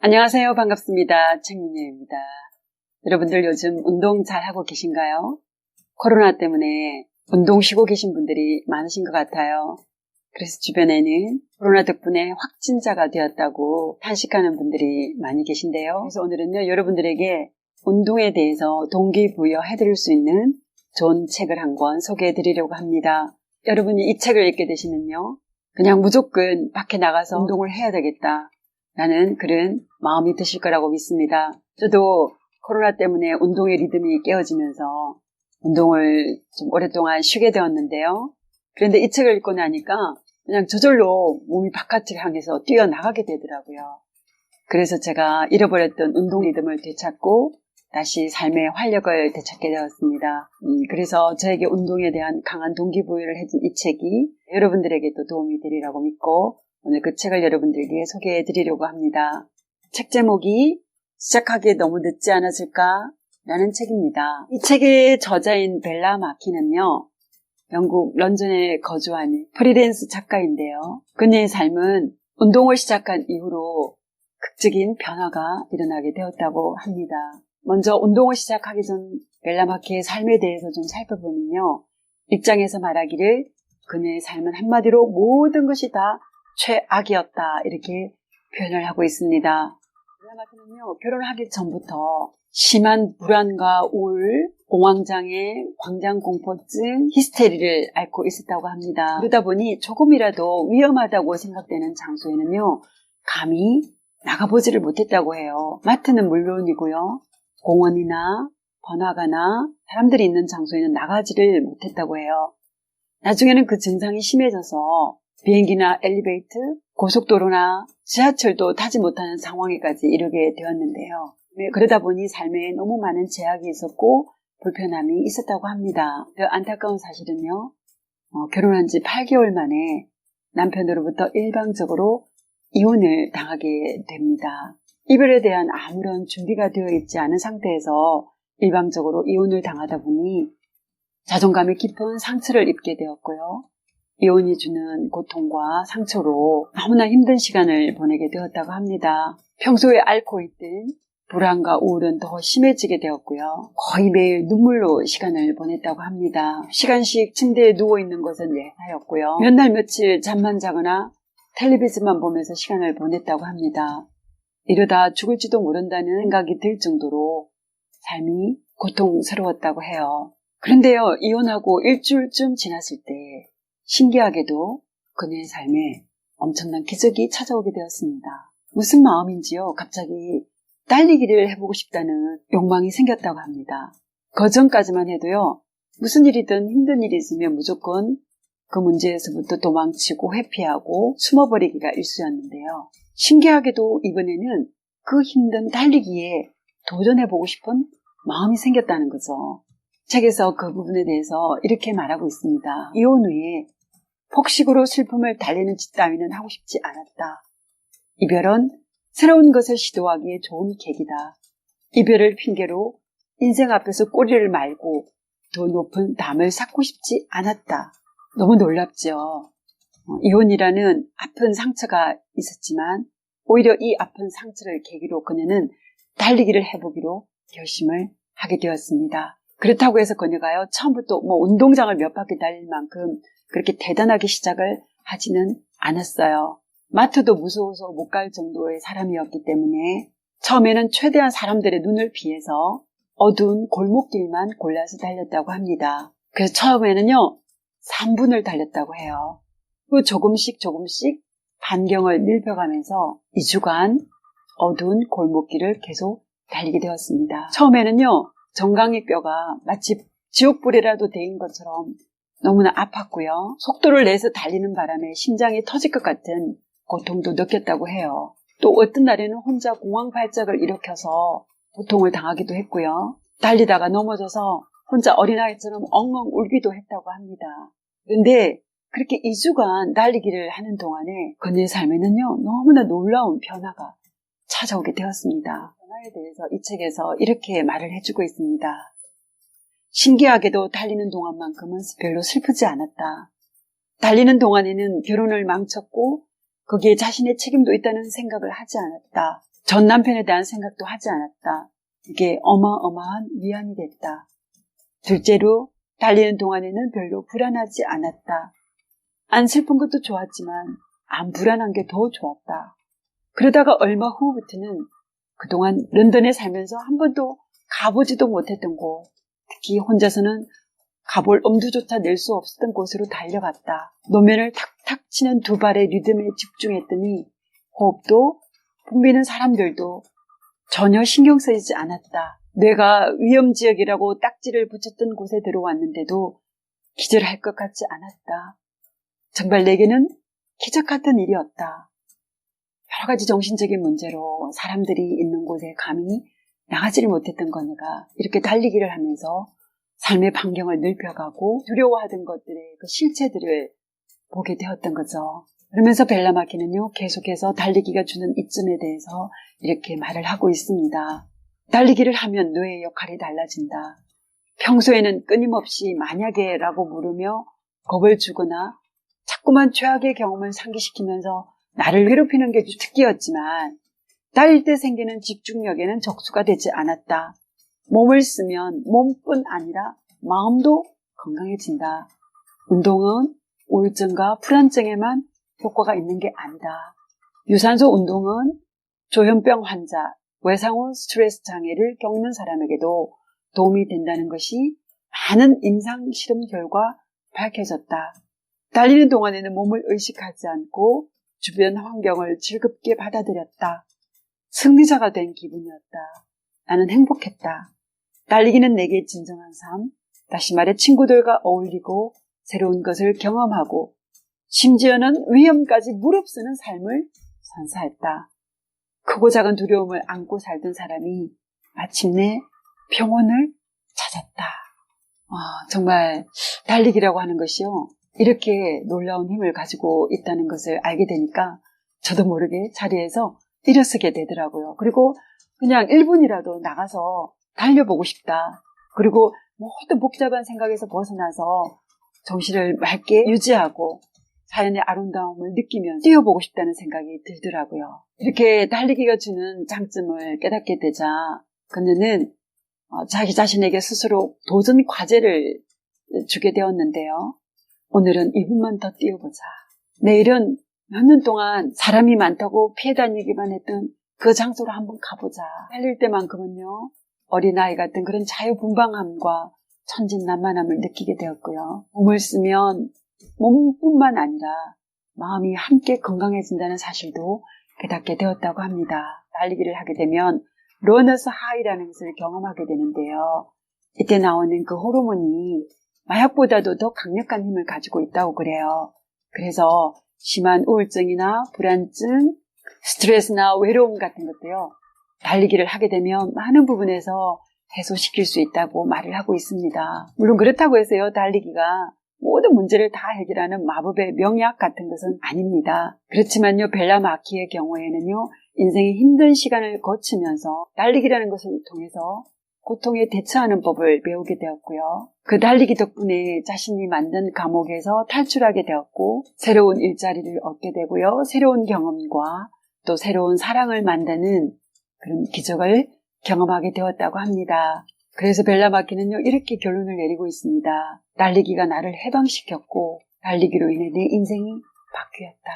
안녕하세요. 반갑습니다. 책민혜입니다. 여러분들 요즘 운동 잘 하고 계신가요? 코로나 때문에 운동 쉬고 계신 분들이 많으신 것 같아요. 그래서 주변에는 코로나 덕분에 확진자가 되었다고 탄식하는 분들이 많이 계신데요. 그래서 오늘은요, 여러분들에게 운동에 대해서 동기부여해드릴 수 있는 좋은 책을 한 권 소개해드리려고 합니다. 여러분이 이 책을 읽게 되시면요, 그냥 무조건 밖에 나가서 운동을 해야 되겠다 라는 그런 마음이 드실 거라고 믿습니다. 저도 코로나 때문에 운동의 리듬이 깨어지면서 운동을 좀 오랫동안 쉬게 되었는데요. 그런데 이 책을 읽고 나니까 그냥 저절로 몸이 바깥을 향해서 뛰어나가게 되더라고요. 그래서 제가 잃어버렸던 운동 리듬을 되찾고 다시 삶의 활력을 되찾게 되었습니다. 그래서 저에게 운동에 대한 강한 동기부여를 해준 이 책이 여러분들에게도 도움이 되리라고 믿고 오늘 그 책을 여러분들에게 소개해 드리려고 합니다. 책 제목이 시작하기에 너무 늦지 않았을까? 라는 책입니다. 이 책의 저자인 벨라 마키는요, 영국 런던에 거주하는 프리랜서 작가인데요. 그녀의 삶은 운동을 시작한 이후로 극적인 변화가 일어나게 되었다고 합니다. 먼저 운동을 시작하기 전 벨라 마키의 삶에 대해서 좀 살펴보면요, 일장에서 말하기를 그녀의 삶은 한마디로 모든 것이 다 최악이었다 이렇게 표현을 하고 있습니다. 벨라 마키는요, 결혼하기 전부터 심한 불안과 우울, 공황장애, 광장공포증, 히스테리를 앓고 있었다고 합니다. 그러다 보니 조금이라도 위험하다고 생각되는 장소에는요, 감히 나가보지를 못했다고 해요. 마트는 물론이고요, 공원이나 번화가나 사람들이 있는 장소에는 나가지를 못했다고 해요. 나중에는 그 증상이 심해져서 비행기나 엘리베이터, 고속도로나 지하철도 타지 못하는 상황에까지 이르게 되었는데요. 그러다 보니 삶에 너무 많은 제약이 있었고 불편함이 있었다고 합니다. 그 안타까운 사실은요, 결혼한 지 8개월 만에 남편으로부터 일방적으로 이혼을 당하게 됩니다. 이별에 대한 아무런 준비가 되어 있지 않은 상태에서 일방적으로 이혼을 당하다 보니 자존감에 깊은 상처를 입게 되었고요. 이혼이 주는 고통과 상처로 너무나 힘든 시간을 보내게 되었다고 합니다. 평소에 앓고 있던 불안과 우울은 더 심해지게 되었고요. 거의 매일 눈물로 시간을 보냈다고 합니다. 시간씩 침대에 누워있는 것은 예사였고요. 몇 날 며칠 잠만 자거나 텔레비전만 보면서 시간을 보냈다고 합니다. 이러다 죽을지도 모른다는 생각이 들 정도로 삶이 고통스러웠다고 해요. 그런데요, 이혼하고 일주일쯤 지났을 때 신기하게도 그녀의 삶에 엄청난 기적이 찾아오게 되었습니다. 무슨 마음인지요, 갑자기 달리기를 해보고 싶다는 욕망이 생겼다고 합니다. 그전까지만 해도요, 무슨 일이든 힘든 일이 있으면 무조건 그 문제에서부터 도망치고 회피하고 숨어버리기가 일쑤였는데요. 신기하게도 이번에는 그 힘든 달리기에 도전해보고 싶은 마음이 생겼다는 거죠. 책에서 그 부분에 대해서 이렇게 말하고 있습니다. 이혼 후에 폭식으로 슬픔을 달래는 짓 따위는 하고 싶지 않았다. 이별은 새로운 것을 시도하기에 좋은 계기다. 이별을 핑계로 인생 앞에서 꼬리를 말고 더 높은 담을 쌓고 싶지 않았다. 너무 놀랍죠. 이혼이라는 아픈 상처가 있었지만 오히려 이 아픈 상처를 계기로 그녀는 달리기를 해보기로 결심을 하게 되었습니다. 그렇다고 해서 그녀가요, 처음부터 운동장을 몇 바퀴 달릴 만큼 그렇게 대단하게 시작을 하지는 않았어요. 마트도 무서워서 못 갈 정도의 사람이었기 때문에 처음에는 최대한 사람들의 눈을 피해서 어두운 골목길만 골라서 달렸다고 합니다. 그래서 처음에는요, 3분을 달렸다고 해요. 그 조금씩 반경을 넓혀가면서 2주간 어두운 골목길을 계속 달리게 되었습니다. 처음에는요, 정강이 뼈가 마치 지옥불이라도 데인 것처럼 너무나 아팠고요. 속도를 내서 달리는 바람에 심장이 터질 것 같은 고통도 느꼈다고 해요. 또 어떤 날에는 혼자 공황 발작을 일으켜서 고통을 당하기도 했고요. 달리다가 넘어져서 혼자 어린아이처럼 엉엉 울기도 했다고 합니다. 그런데 그렇게 2주간 달리기를 하는 동안에 그녀의 삶에는요, 너무나 놀라운 변화가 찾아오게 되었습니다. 변화에 대해서 이 책에서 이렇게 말을 해주고 있습니다. 신기하게도 달리는 동안만큼은 별로 슬프지 않았다. 달리는 동안에는 결혼을 망쳤고 거기에 자신의 책임도 있다는 생각을 하지 않았다. 전 남편에 대한 생각도 하지 않았다. 이게 어마어마한 위안이 됐다. 둘째로 달리는 동안에는 별로 불안하지 않았다. 안 슬픈 것도 좋았지만 안 불안한 게 더 좋았다. 그러다가 얼마 후부터는 그동안 런던에 살면서 한 번도 가보지도 못했던 곳, 특히 혼자서는 가볼 엄두조차 낼 수 없었던 곳으로 달려갔다. 노면을 탁탁 치는 두 발의 리듬에 집중했더니 호흡도 붐비는 사람들도 전혀 신경 쓰이지 않았다. 뇌가 위험지역이라고 딱지를 붙였던 곳에 들어왔는데도 기절할 것 같지 않았다. 정말 내게는 기적 같은 일이었다. 여러 가지 정신적인 문제로 사람들이 있는 곳에 감히 나가지를 못했던 거네가 이렇게 달리기를 하면서 삶의 반경을 넓혀가고 두려워하던 것들의 그 실체들을 보게 되었던 거죠. 그러면서 벨라마키는요, 계속해서 달리기가 주는 이점에 대해서 이렇게 말을 하고 있습니다. 달리기를 하면 뇌의 역할이 달라진다. 평소에는 끊임없이 만약에 라고 물으며 겁을 주거나 자꾸만 최악의 경험을 상기시키면서 나를 괴롭히는 게 특기였지만 달릴 때 생기는 집중력에는 적수가 되지 않았다. 몸을 쓰면 몸뿐 아니라 마음도 건강해진다. 운동은 우울증과 불안증에만 효과가 있는 게 아니다. 유산소 운동은 조현병 환자, 외상후 스트레스 장애를 겪는 사람에게도 도움이 된다는 것이 많은 임상 실험 결과 밝혀졌다. 달리는 동안에는 몸을 의식하지 않고 주변 환경을 즐겁게 받아들였다. 승리자가 된 기분이었다. 나는 행복했다. 달리기는 내게 진정한 삶, 다시 말해 친구들과 어울리고 새로운 것을 경험하고 심지어는 위험까지 무릅쓰는 삶을 선사했다. 크고 작은 두려움을 안고 살던 사람이 마침내 평온을 찾았다. 정말 달리기라고 하는 것이요, 이렇게 놀라운 힘을 가지고 있다는 것을 알게 되니까 저도 모르게 자리에서 일어서게 되더라고요. 그리고 그냥 1분이라도 나가서 달려보고 싶다. 그리고 모든 복잡한 생각에서 벗어나서 정신을 맑게 유지하고 자연의 아름다움을 느끼면서 뛰어보고 싶다는 생각이 들더라고요. 이렇게 달리기가 주는 장점을 깨닫게 되자 그녀는 자기 자신에게 스스로 도전 과제를 주게 되었는데요. 오늘은 2분만 더 뛰어보자. 내일은 몇 년 동안 사람이 많다고 피해 다니기만 했던 그 장소로 한번 가보자. 달릴 때만큼은요, 어린아이 같은 그런 자유분방함과 천진난만함을 느끼게 되었고요. 몸을 쓰면 몸뿐만 아니라 마음이 함께 건강해진다는 사실도 깨닫게 되었다고 합니다. 달리기를 하게 되면 러너스 하이라는 것을 경험하게 되는데요. 이때 나오는 그 호르몬이 마약보다도 더 강력한 힘을 가지고 있다고 그래요. 그래서 심한 우울증이나 불안증, 스트레스나 외로움 같은 것도요, 달리기를 하게 되면 많은 부분에서 해소시킬 수 있다고 말을 하고 있습니다. 물론 그렇다고 해서요, 달리기가 모든 문제를 다 해결하는 마법의 명약 같은 것은 아닙니다. 그렇지만요, 벨라마키의 경우에는요, 인생의 힘든 시간을 거치면서 달리기라는 것을 통해서 고통에 대처하는 법을 배우게 되었고요. 그 달리기 덕분에 자신이 만든 감옥에서 탈출하게 되었고, 새로운 일자리를 얻게 되고요, 새로운 경험과 또 새로운 사랑을 만드는 그런 기적을 경험하게 되었다고 합니다. 그래서 벨라마키는요, 이렇게 결론을 내리고 있습니다. 달리기가 나를 해방시켰고 달리기로 인해 내 인생이 바뀌었다.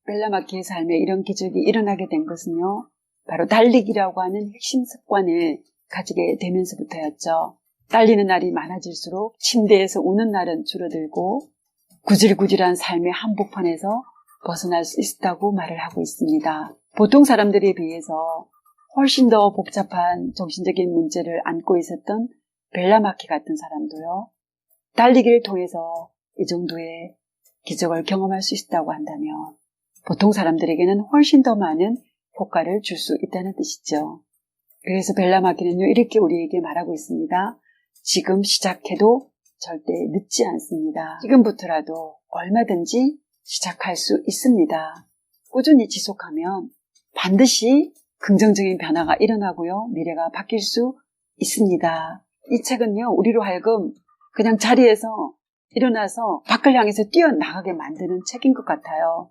벨라마키의 삶에 이런 기적이 일어나게 된 것은요, 바로 달리기라고 하는 핵심 습관을 가지게 되면서부터였죠. 달리는 날이 많아질수록 침대에서 우는 날은 줄어들고 구질구질한 삶의 한복판에서 벗어날 수 있다고 말을 하고 있습니다. 보통 사람들에 비해서 훨씬 더 복잡한 정신적인 문제를 안고 있었던 벨라마키 같은 사람도요, 달리기를 통해서 이 정도의 기적을 경험할 수 있다고 한다면 보통 사람들에게는 훨씬 더 많은 효과를 줄 수 있다는 뜻이죠. 그래서 벨라마키는요, 이렇게 우리에게 말하고 있습니다. 지금 시작해도 절대 늦지 않습니다. 지금부터라도 얼마든지 시작할 수 있습니다. 꾸준히 지속하면 반드시 긍정적인 변화가 일어나고요, 미래가 바뀔 수 있습니다. 이 책은요, 우리로 하여금 그냥 자리에서 일어나서 밖을 향해서 뛰어나가게 만드는 책인 것 같아요.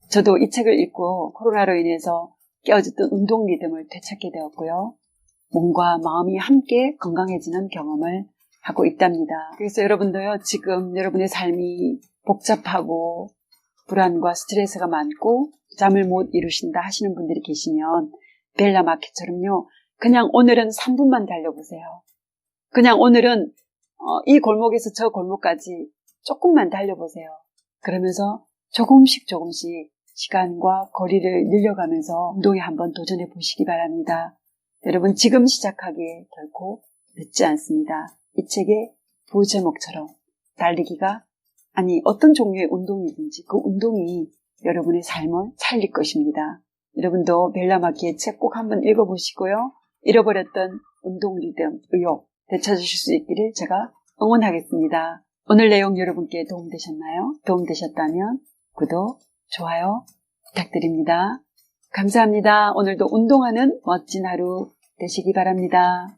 저도 이 책을 읽고 코로나로 인해서 깨어졌던 운동 리듬을 되찾게 되었고요. 몸과 마음이 함께 건강해지는 경험을 하고 있답니다. 그래서 여러분도요, 지금 여러분의 삶이 복잡하고 불안과 스트레스가 많고 잠을 못 이루신다 하시는 분들이 계시면 벨라 마켓처럼요, 그냥 오늘은 3분만 달려보세요. 그냥 오늘은 이 골목에서 저 골목까지 조금만 달려보세요. 그러면서 조금씩 시간과 거리를 늘려가면서 운동에 한번 도전해 보시기 바랍니다. 여러분, 지금 시작하기에 결코 늦지 않습니다. 이 책의 부제목처럼 달리기가 어떤 종류의 운동이든지 그 운동이 여러분의 삶을 살릴 것입니다. 여러분도 벨라 마키의 책 꼭 한번 읽어보시고요. 잃어버렸던 운동 리듬, 의욕 되찾으실 수 있기를 제가 응원하겠습니다. 오늘 내용 여러분께 도움되셨나요? 도움되셨다면 구독, 좋아요 부탁드립니다. 감사합니다. 오늘도 운동하는 멋진 하루 되시기 바랍니다.